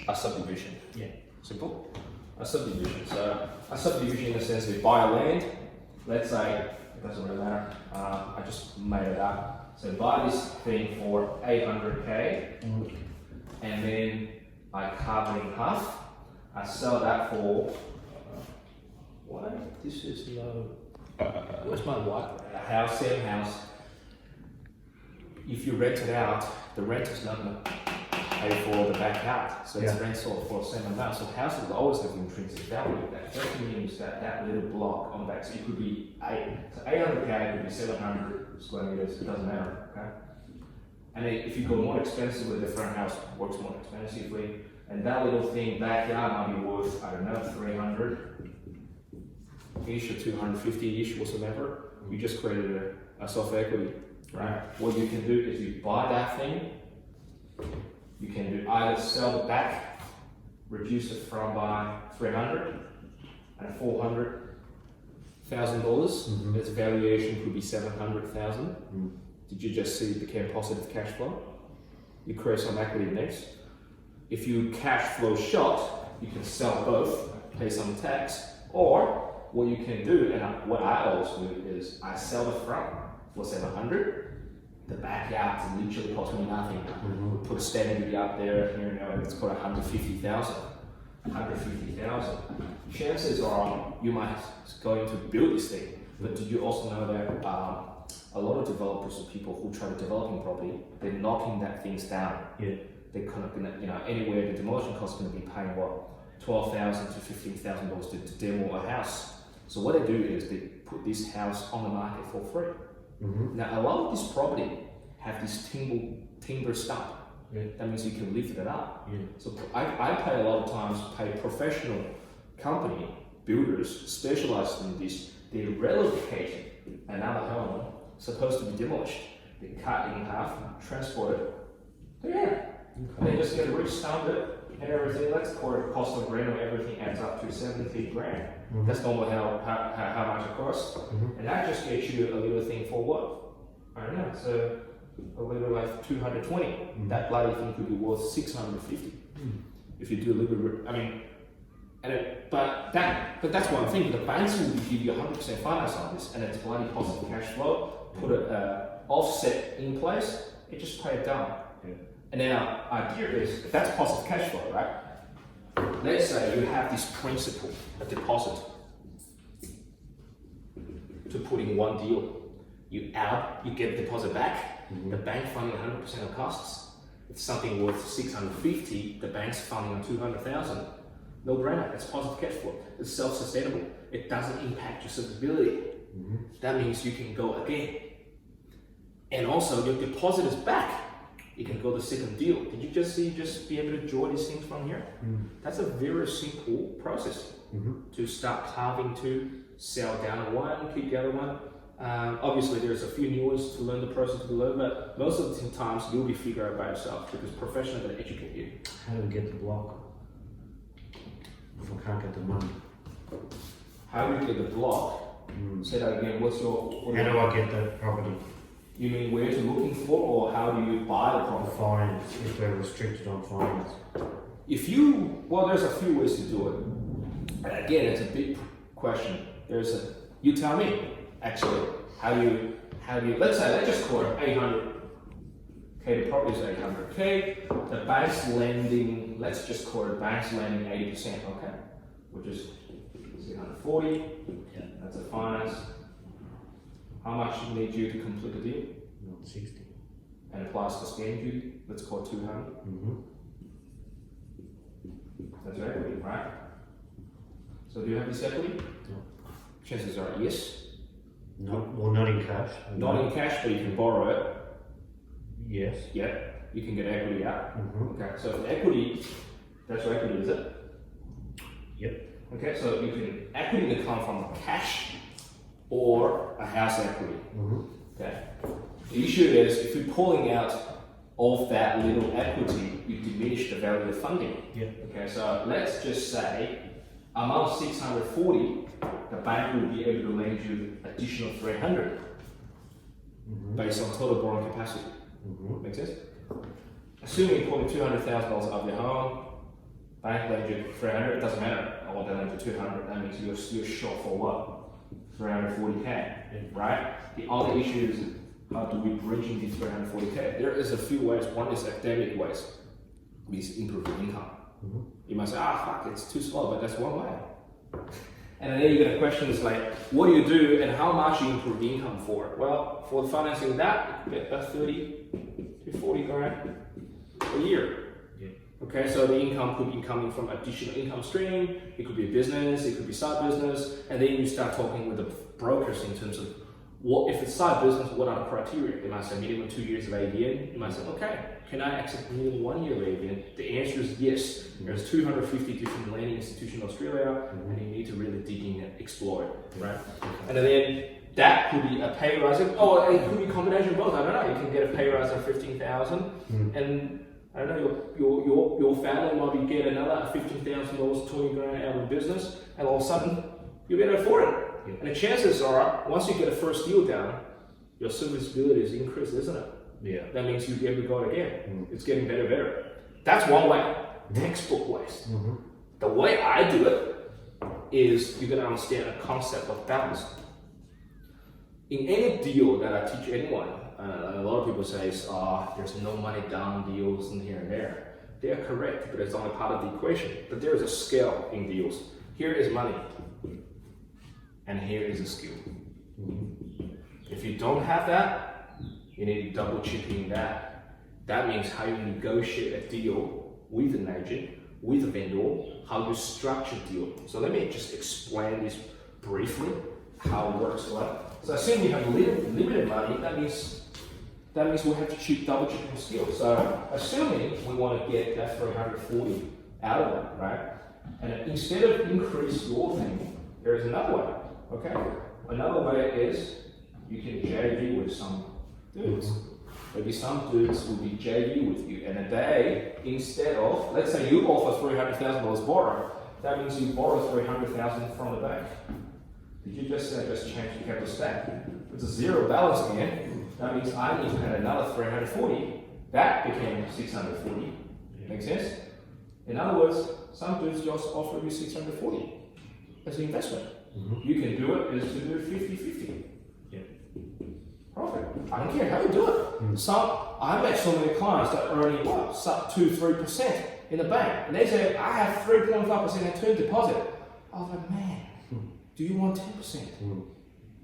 a subdivision. Yeah. Simple. A subdivision. So a subdivision in the sense we buy a land. Let's say, it doesn't really matter. I just made it up. So buy this thing for 800k, and then I carve it in half. I sell that for. Why? This is no. Where's my what? A house, same house. If you rent it out, the rent is not going to pay for the back out. So it's rent sold for the same amount. So houses always have intrinsic value. That just means that little block on the back. So it could be 800k, it could be 700 square meters, it doesn't matter. Okay? And then if you go more expensive with a different house, works more expensively. And that little thing backyard might be worth, I don't know, 300-ish or 250-ish, whatsoever. You just created a soft equity. Right. What you can do is you buy that thing. You can do either sell it back, reduce it from by 300 and $400,000. Its valuation could be 700,000. Did you just see it became positive cash flow? You create some equity next. If you cash flow short, you can sell both, pay some tax, or what you can do, and what I always do is I sell the front for 700. The backyard literally cost me nothing. We put a stamp duty up there, you know, it's called 150,000. 150,000. Chances are you might going to build this thing, but did you also know that a lot of developers or people who try to developing property, they're knocking that things down. Yeah. They're kind of gonna, you know, anywhere the demolition cost is going to be paying what, $12,000 to $15,000 to demo a house. So what they do is they put this house on the market for free. Now a lot of this property have this timber stump. That means you can lift it up. So I pay a lot of times professional company builders specialized in this. They relocate another home supposed to be demolished. They cut it in half, transport it. And they just get it re-stumped and everything. Let's call it cost of rent or everything adds up to 70 grand. That's normally how much it costs. And that just gets you a little thing for what? I don't know, so a little like 220. That bloody thing could be worth 650. If you do a little bit, I mean, but that's what I'm thinking. The banks will give you 100% finance on this, and it's bloody positive cash flow. Put an offset in place, it just pay it down. And now, idea is, if that's positive cash flow, right? Let's say you have this principal, a deposit, to put in one deal. You get the deposit back, the bank funding 100% of costs. If something worth 650, the bank's funding on 200,000. No brainer, it's positive cash flow. It's self-sustainable. It doesn't impact your stability. That means you can go again. And also your deposit is back. You can go the second deal. Did you just see, be able to draw these things from here? That's a very simple process to start carving to sell down one, keep the other one. Obviously there's a few nuances to learn the process to learn, but most of the times you'll be figuring out by yourself because professionals are going to educate you. How do we get the block if we can't get the money? How do you get the block? Say that again, how do I get the property? You mean where to looking for, or how do you buy the property? Finance, if we're restricted on finance. Well, there's a few ways to do it. And again, it's a big question. You tell me, actually, how do you, let's just call it 800K, the property is 800K, the bank's lending, let's just call it bank's lending 80%, okay? Which is 640, that's a finance. How much need you to complete the deal? 60. And plus the stamp duty, let's call it 200. That's equity, right? So do you have this equity? No. Chances are yes. No, well, not in cash. Not in cash, but you can borrow it. Yes. Yeah, you can get equity out. Okay, so equity, that's your equity, is it? Yep. Okay, so you can equity can come from cash or a house equity. Okay. The issue is if you're pulling out of that little equity, you diminish the value of funding. Okay, so let's just say amount 640, the bank will be able to lend you additional 300 based on total borrowing capacity. Make sense? Assuming you're pulling $200,000 out of your home, Bank lends you 300, it doesn't matter. Or they lend you 200, that means you're short for what? 340k, right? The only issue is how do we bridge into 340k? There is a few ways. One is academic ways, means improving income. You might say, fuck, it's too slow, but that's one way. And then you get a question is like, what do you do and how much you improve income for? Well, for financing that, you get about 30 to 40 grand a year. Okay, so the income could be coming from additional income stream, it could be a business, it could be side business, and then you start talking with the brokers in terms of what if it's side business, what are the criteria? They might say minimum 2 years of AVN. You might say, okay, can I accept minimum 1 year of AVN? The answer is yes. There's 250 different lending institutions in Australia, and you need to really dig in and explore it, right? And then that could be a pay rise, or it could be a combination of both. I don't know. You can get a pay rise of 15,000, and I don't know, your family might be get another $15,000, 20 grand out of the business, and all of a sudden you'll be able to afford it. And the chances are, once you get a first deal down, your serviceability is increased, isn't it? Yeah. That means you'll be able to go again. It's getting better and better. That's one way, textbook ways. The way I do it is you're gonna understand a concept of balance. In any deal that I teach anyone, a lot of people say, there's no money down deals and here and there. They are correct, but it's only part of the equation. But there is a scale in deals. Here is money, and here is a skill. If you don't have that, you need to double chip in that. That means how you negotiate a deal with an agent, with a vendor, how you structure a deal. So let me just explain this briefly, how it works. So assume you have limited money, that means we have to double chip in skill. So assuming we want to get that 340 out of it, right? And instead of increase your thing, there is another way. Okay, another way is you can JV with some dudes. Maybe some dudes will be JV with you, and instead of, let's say you offer $300,000 borrow, that means you borrow $300,000 from the bank. Did you just change the capital stack? It's a zero balance again. That means I need to add another 340. That became 640. Make sense? In other words, some dudes just offer you 640 as an investment. You can do it is to do 50-50. Perfect. I don't care how you do it. I met so many clients that are earning sub 2-3% in the bank, and they say I have 3.5% in term deposit. I was like, man, do you want 10%?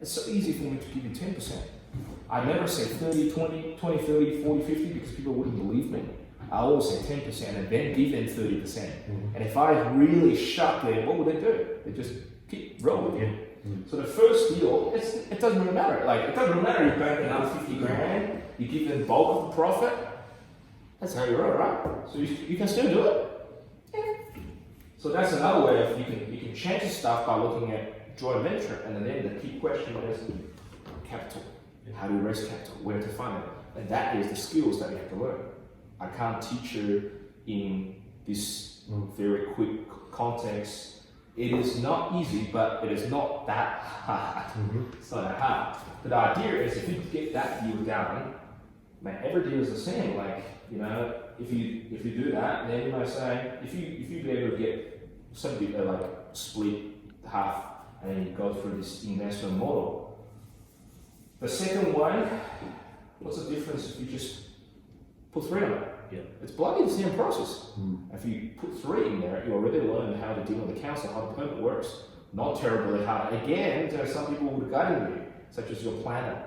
It's so easy for me to give you 10%. I never say 30, 20, 30, 40, 50 because people wouldn't believe me. I always say 10% and then give them 30%. And if I really shock them, what would they do? They just keep rolling. So the first deal, it doesn't really matter. It doesn't really matter if you bank another 50 grand, you give them bulk of the profit. That's how you roll, right? So you can still do it. So that's another way of you can change the stuff by looking at joint venture, and then the key question is capital. How do you raise capital? Where to find it? And that is the skills that you have to learn. I can't teach you in this very quick context. It is not easy, but it is not that hard. It's not that hard. But the idea is if you get that deal down, man, every deal is the same. If you do that, then you might say, if you be able to get something split half and then you go through this investment model. The second one, what's the difference if you just put 3 on it? It's bloody the same process. If you put 3 in there, you already learned how to deal with the council, how the permit works. Not terribly hard. Again, there are some people who are guiding you, such as your planner.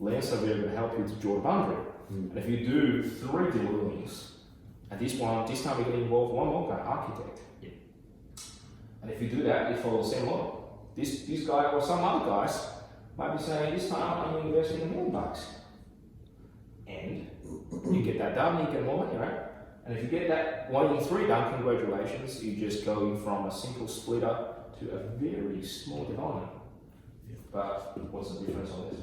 Land surveyor will help you to draw the boundary. And if you do 3 deliverings, and this time you're going to involve one more guy, architect. And if you do that, you follow the same model. This guy or some other guys might be saying, this time I'm investing $1 million. And you get that done, you get more money, right? And if you get that 1 in 3 done, congratulations, you just go from a simple splitter to a very small development. But what's the difference on this?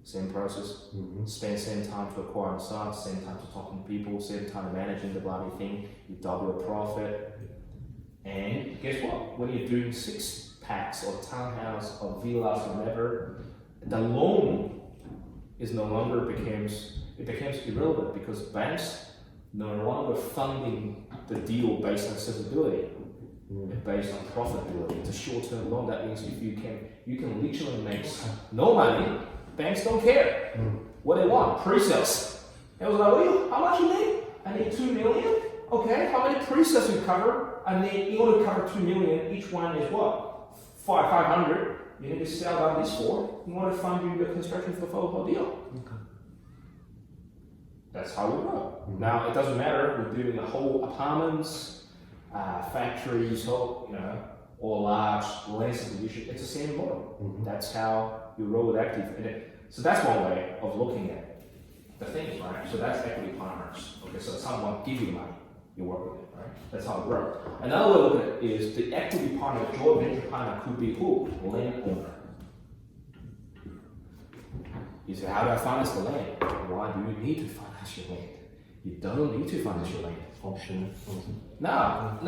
Same process, spend same time to acquire the sites, same time to talking to people, same time managing the bloody thing, you double your profit. And guess what? When you're doing 6 packs or townhouse or villas or whatever, the loan is no longer becomes irrelevant because banks no longer funding the deal based on accessibility and based on profitability. It's a short-term loan. That means if you can literally make no money. Banks don't care. What they want, pre-sales. They was like, well, how much you need? I need 2 million. Okay, how many pre-sales you cover? I need, in order to cover 2 million, each one is what? 500. You need to sell down this for in order to fund you the construction for the whole deal. Okay. That's how we grow. Now it doesn't matter. We're doing the whole apartments, factories, or large land subdivision. It's the same model. That's how you roll with active. So that's one way of looking at the things, right? So that's equity partners. Okay, so someone give you money, you work with it, right? That's how it grows. Another way of looking at it is the equity partner, joint venture partner could be who? Landowner. You say, how do I finance the land? Why do you need to finance your land? You don't need to finance your land. Option. No,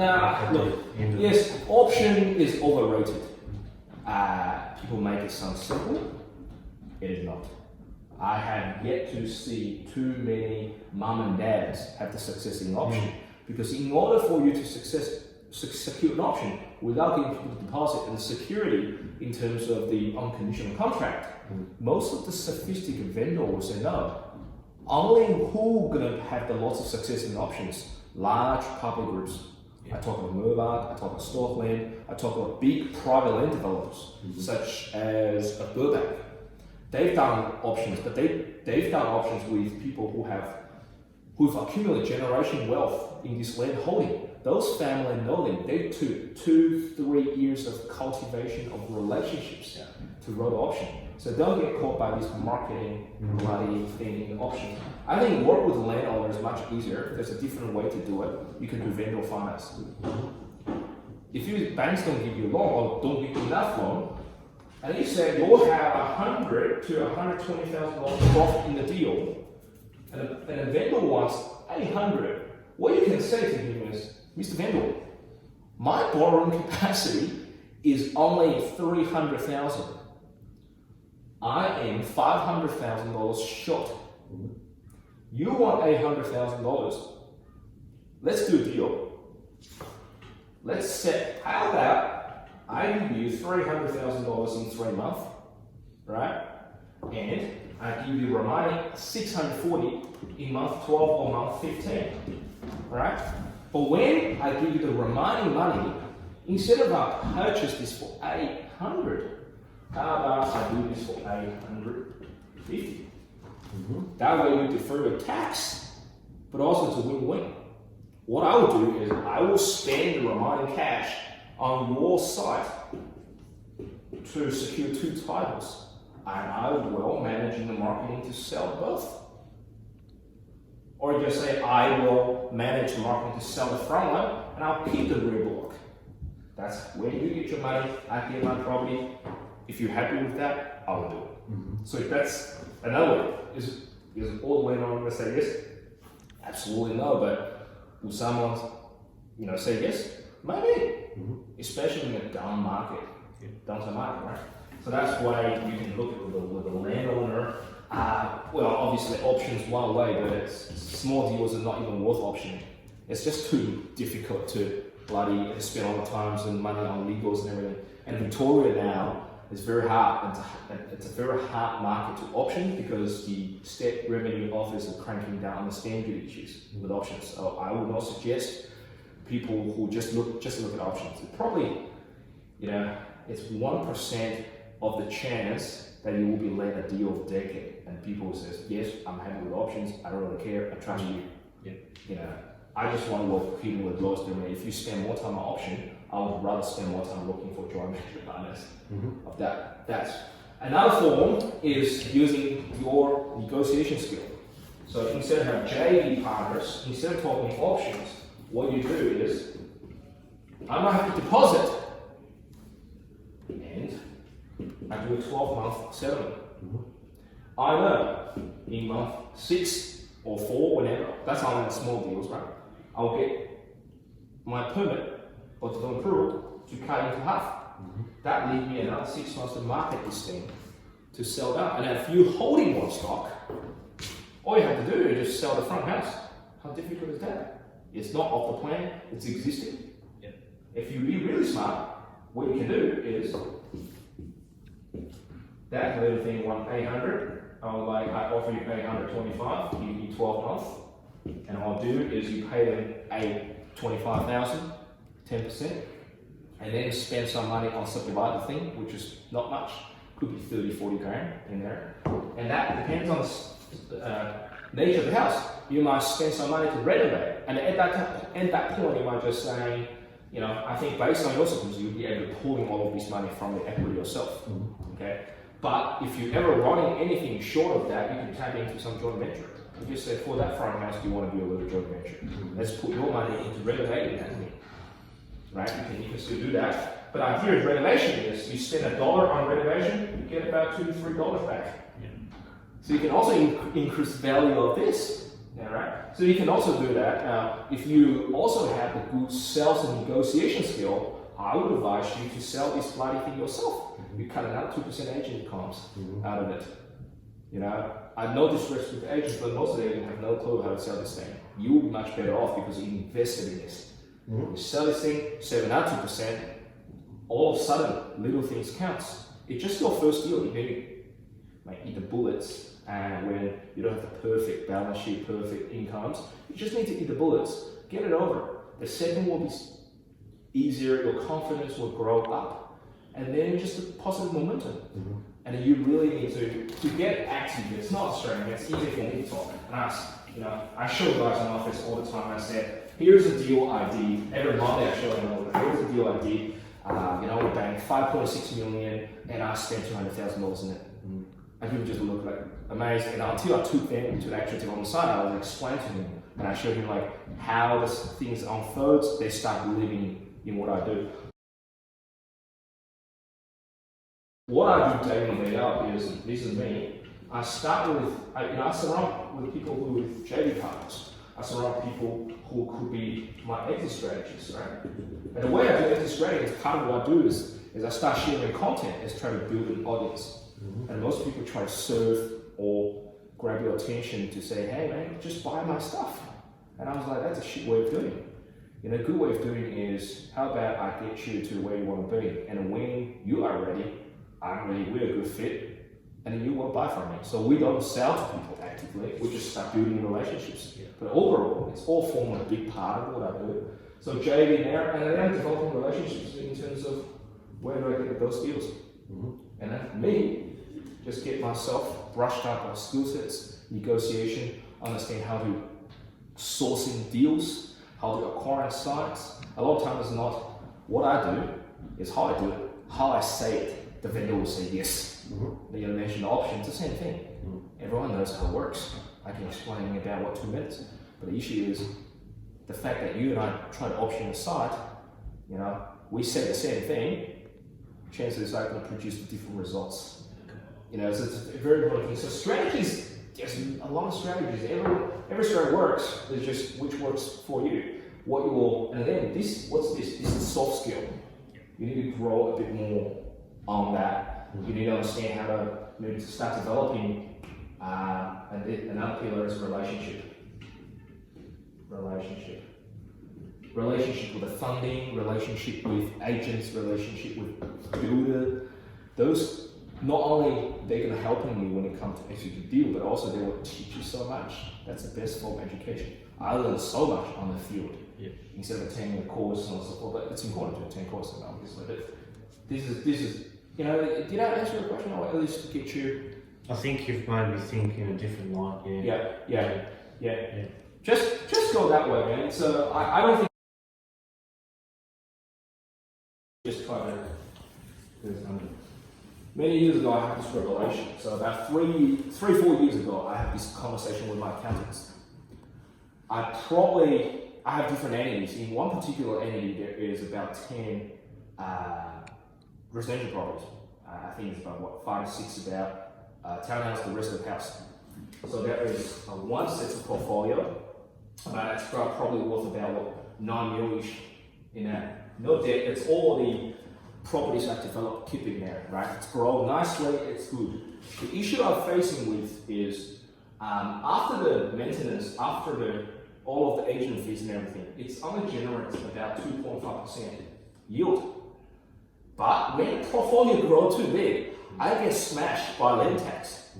look, yes, option is overrated. People make it sound simple. It is not. I have yet to see too many mom and dads have the success in option. Because in order for you to secure an option without giving people the deposit and the security in terms of the unconditional contract, most of the sophisticated vendor will say no. Only who gonna have the lots of success in options? Large public groups. I talk about Mervard, I talk about Stockland, I talk about big private land developers, such as a Burbank. They've done options, but they've done options with people who've accumulated generation wealth in this land holding. Those family know them. They took 2-3 years of cultivation of relationships to roll the option. So don't get caught by this marketing bloody thing in options. I think work with the landowner is much easier. There's a different way to do it. You can do vendor finance. If banks don't give you a loan or don't give you enough loan, and you say you'll have $100,000 to $120,000 profit in the deal, and a vendor wants $800,000, what you can say to him is, Mr. Vendor, my borrowing capacity is only $300,000. I am $500,000 short. You want $800,000. Let's do a deal. Let's set, how about I give you $300,000 in 3 months, right? And I give you remaining $640 in month 12 or month 15, right? But when I give you the remaining money, instead of I purchase this for $800, how about I do this for $850? That way you defer your tax, but also it's a win-win. What I will do is I will spend the remaining cash on your site to secure 2 titles, and I will manage the marketing to sell both. Or just say I will manage the marketing to sell the front one, and I'll keep the rear block. That's where you get your money. I get my property. If you're happy with that, I will do it. So that's another way. Is all the way on going to say yes? Absolutely no. But will someone, say yes? Maybe. Especially in a down market, downturn market, right? So that's why you can look at with the landowner. Well, obviously options one way, but small deals are not even worth optioning. It's just too difficult to bloody spend all the time and money on legals and everything. And Victoria now is very hard. It's a very hard market to option because the state revenue office is cranking down on the stamp duty issues with options. So I would not suggest people who just look at options. It probably, it's 1% of the chance that you will be led a deal of decade. And people says, yes, I'm happy with options. I don't really care. I trust you. I just want to work with people with lowest demand. If you spend more time on option, I would rather spend more time looking for joint venture partners of that. That's another form is using your negotiation skill. So instead of having JV partners, instead of talking options, what you do is, I might have to deposit, and I do a 12-month settlement. I know in month 6 or 4, whenever, that's only the small deals, right? I'll get my permit or to approve to cut into half. That leaves me another 6 months to market this thing to sell down. And if you're holding one stock, all you have to do is just sell the front house. How difficult is that? It's not off the plan, it's existing. Yeah. If you be really smart, what you can do is that little thing, 800. I offer you 825, give you 12 months, and what I'll do is you pay them 25,000, 10%, and then spend some money on something like the thing, which is not much, could be 30, 40 grand in there, and that depends on the nature of the house. You might spend some money to renovate, and at that point, you might just say, you know, I think based on your circumstances, you'll be able to pull in all of this money from the equity yourself. Okay. But if you're ever running anything short of that, you can tap into some joint venture. You just say, for that front house, do you want to do a little joint venture? Let's put your money into renovating that thing. Right? You can still do that. But the idea of renovation is you spend $1 on renovation, you get about $2 to $3 back. Yeah. So you can also increase the value of this. Yeah, right? So you can also do that. If you also have the good sales and negotiation skill, I would advise you to sell this bloody thing yourself. You cut another 2% agent costs out of it. You know, I know this risks with agents, but most of the agents have no clue how to sell this thing. You're much better off because you invested in this. You sell this thing, save another 2%, all of a sudden, little things counts. It's just your first deal. You maybe might eat the bullets, and when you don't have the perfect balance sheet, perfect incomes, you just need to eat the bullets. Get it over. The second will be easier, your confidence will grow up. And then just a positive momentum. And you really need to get active. It's not Australian, it's easy for me to talk and ask. You know, I show guys in the office all the time. I said, here's a deal ID. Every Monday I show them, here's a deal ID. You know, we banked 5.6 million and I spent $200,000 in it. And people just look like amazed. And until I took them into the actual development side, I would explain to them and I showed him like how this things unfolds. They start believing in what I do. What I do day in day out is, this is me, I start with, I surround with people who with JV partners. I surround people who could be my exit strategists, right? And the way I do exit strategies, part of what I do is I start sharing content as try to build an audience. And most people try to serve or grab your attention to say, hey man, just buy my stuff. And I was like, that's a shit way of doing it. You know, a good way of doing it is, how about I get you to where you want to be, and when you are ready, we're a good fit, and then you will buy from me. So we don't sell to people actively, we just start building relationships. But overall, it's all forming a big part of what I do. So JV there, and then developing relationships in terms of where do I get those deals. And then for me, just get myself brushed up on skill sets, negotiation, understand how to sourcing deals, how to acquire sites. A lot of times it's not what I do, it's how I do it, how I say it. The vendor will say yes. Then you mention the option, it's the same thing. Everyone knows how it works. I can explain in about 2 minutes. But the issue is the fact that you and I try to option a site, you know, we say the same thing, chances are going to produce different results. You know, so it's a very important thing. So strategies, there's a lot of strategies. Every strategy works. It's just which works for you. What you will, and then what's this? This is soft skill. You need to grow a bit more on that. You need to understand how to start developing. Another pillar is relationship. Relationship with the funding, relationship with agents, relationship with builder. Those, not only they're going to help you when it comes to execute deal, but also they will teach you so much. That's the best form of education. I learned so much on the field instead of attending a course and so forth. But it's important to attend courses, obviously. But this is, you know, did I answer your question, or at least to get you? I think you've made me think in a different light. Yeah. Just go that way, man. So I don't think just try to. Many years ago, I had this revelation. So about 4 years ago, I had this conversation with my accountants. I have different entities. In one particular entity, there is about 10 residential properties. I think it's about 5 or 6 about townhouse, the rest of the house. So there is one set of portfolio, but it's probably worth about 9 million-ish in that. No debt. It's all the properties I've developed, keep it there, right? It's grown nicely, it's good. The issue I'm facing with is after the maintenance, after all of the agent fees and everything, it's only generates about 2.5% yield. But when the portfolio grows too big, I get smashed by land tax.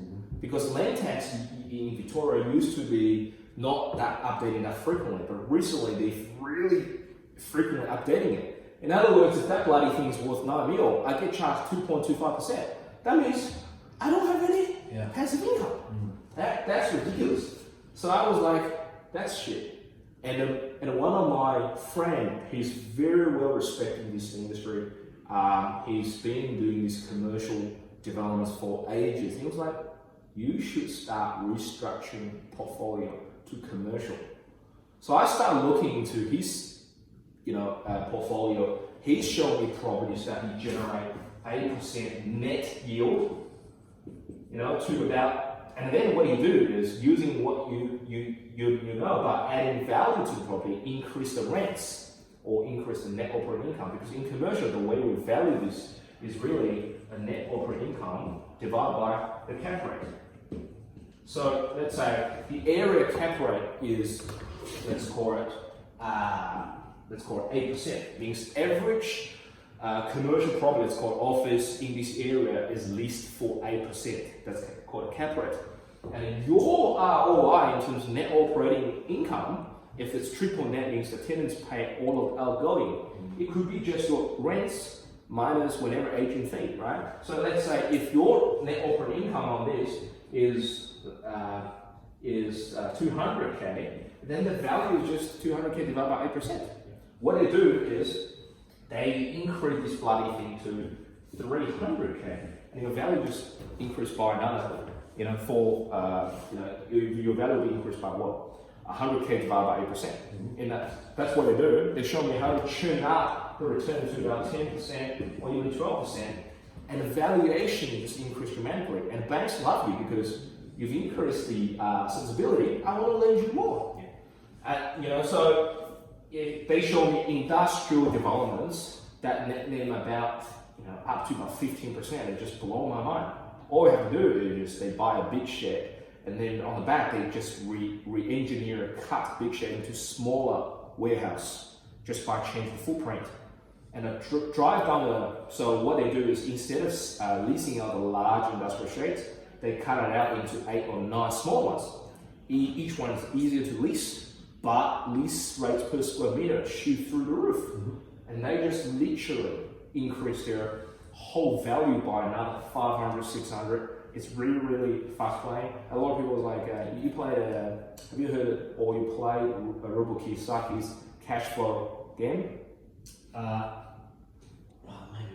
Because land tax in Victoria used to be not that updating that frequently, but recently they've really frequently updating it. In other words, if that bloody thing is worth 9 mil, I get charged 2.25%. That means I don't have any passive income. That's ridiculous. So I was like, that's shit. And one of my friend, he's very well respected in this industry. He's been doing these commercial developments for ages. He was like, you should start restructuring portfolio to commercial. So I started looking into his, portfolio. He's showing me properties that he generate 8% net yield, to about, and then what you do is using what you know by adding value to the property, increase the rents or increase the net operating income. Because in commercial, the way we value this is really a net operating income divided by the cap rate. So let's say the area cap rate is, let's call it 8%. Means average commercial property, let's call it office in this area, is leased for 8%. That's called a cap rate. And your ROI in terms of net operating income, if it's triple net, means the tenants pay all of outgoing. It could be just your rents minus whatever agent fee, right? So let's say if your net operating income on this is 200k, then the value is just 200k divided by 8%. What they do is they increase this bloody thing to 300k, and your value just increased by another, your value will be increased by what? 100k divided by 8%. And that's what they do. They show me how to churn up the return to about 10% or even 12%, and the valuation just increased dramatically. And banks love you because you've increased the sensibility. I want to lend you more. So they show me industrial developments that net them about up to about 15%. It just blow my mind. All you have to do is they buy a big shed, and then on the back they just re-engineer, cut big shed into smaller warehouse just by changing the footprint. And drive down so what they do is instead of leasing out the large industrial sheds, they cut it out into 8 or 9 small ones. Each one is easier to lease, but lease rates per square meter shoot through the roof. And they just literally increase their whole value by another 500, 600. It's really, really fast playing. A lot of people are like, have you heard or you play Robo Kiyosaki's cash flow game?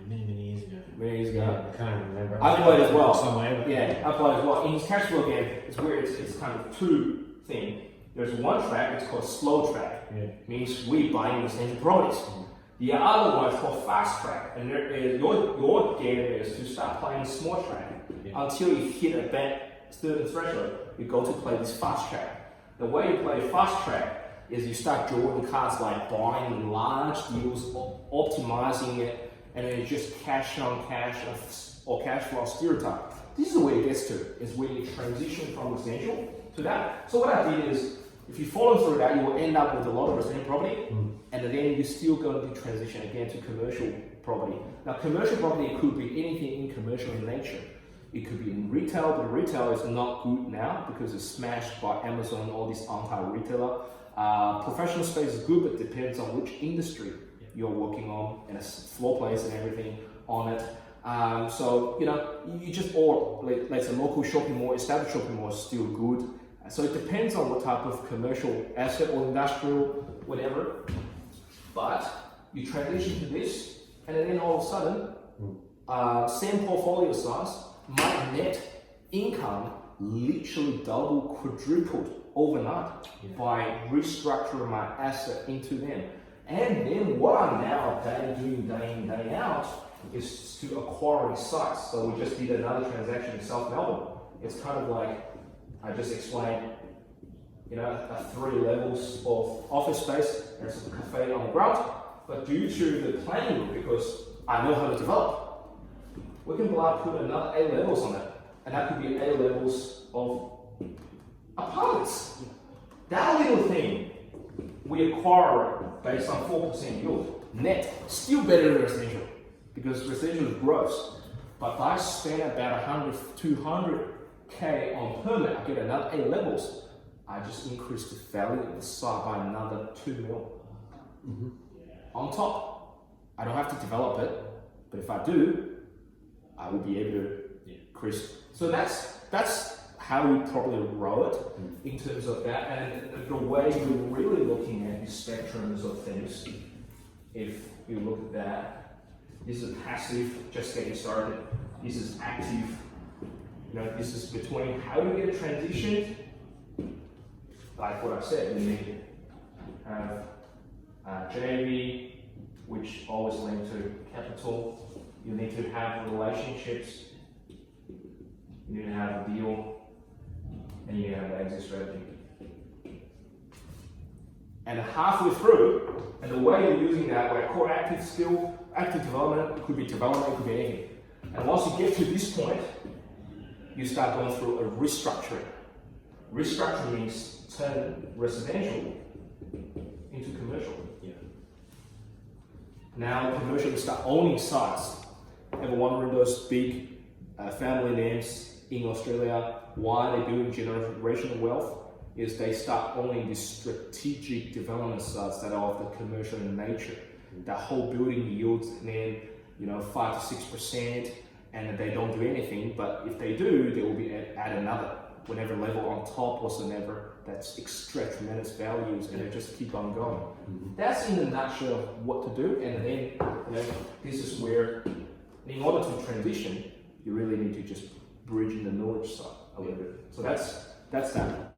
Many years ago. Many years ago. Yeah, I can't remember. I played as well. Somewhere. Yeah, I played as well. In his cash flow game, it's where it's kind of two things. There's one track, it's called slow track. Means we buying residential properties. The other one is called fast track. And there is, your game is to start playing small track until you hit a certain threshold. You go to play this fast track. The way you play fast track is you start drawing cards like buying large deals, optimizing it, and then just cash on cash or cash flow stereotype. This is the way it gets to, is when you transition from residential to that. So what I did is, if you follow through that, you will end up with a lot of residential property, and then you're still going to transition again to commercial property. Now, commercial property could be anything in commercial in nature. It could be in retail, but retail is not good now because it's smashed by Amazon and all these anti-retailer. Professional space is good, but depends on which industry you're working on, and a floor place and everything on it. So you just, or let's say local shopping mall, established shopping mall is still good. So it depends on what type of commercial asset or industrial, whatever. But you transition to this, and then all of a sudden, same portfolio size, my net income literally double, quadrupled overnight by restructuring my asset into them. And then what I'm now doing day in, day out is to acquiring sites. So we just did another transaction in South Melbourne. It's kind of like, I just explained, 3 levels of office space, there's a cafe on the ground, but due to the planning, because I know how to develop, we can put another A levels on it, and that could be A levels of apartments. That little thing we acquire it based on 4% yield. Net, still better than residential, because residential is gross. But if I spend about 100, 200K on permit, I get another 8 levels. I just increase the value of the site by another 2 mil. On top, I don't have to develop it, but if I do, I will be able to increase. So that's how we probably roll it in terms of that. And the way you're really looking at the spectrums of things, if you look at that, this is passive, just getting started. This is active. This is between how you get transitioned. Like what I said, you need to have JV, which always linked to capital. You need to have relationships. You need to have a deal, and you need to have an exit strategy. And halfway through, and the way you're using that, like core active skill, active development, it could be anything. And once you get to this point, you start going through a restructuring. Restructuring means turn residential into commercial. Now commercial, you start owning sites. Ever wondering those big family names in Australia, why they're building generational wealth? Is they start owning these strategic development sites that are of the commercial in nature. That whole building yields then 5 to 6%, and they don't do anything. But if they do, they will be at another whenever level on top or whenever that's extract tremendous values, and they just keep on going. That's in a nutshell what to do. And then this is where, in order to transition, you really need to just bridge in the knowledge side a little bit. So that's that.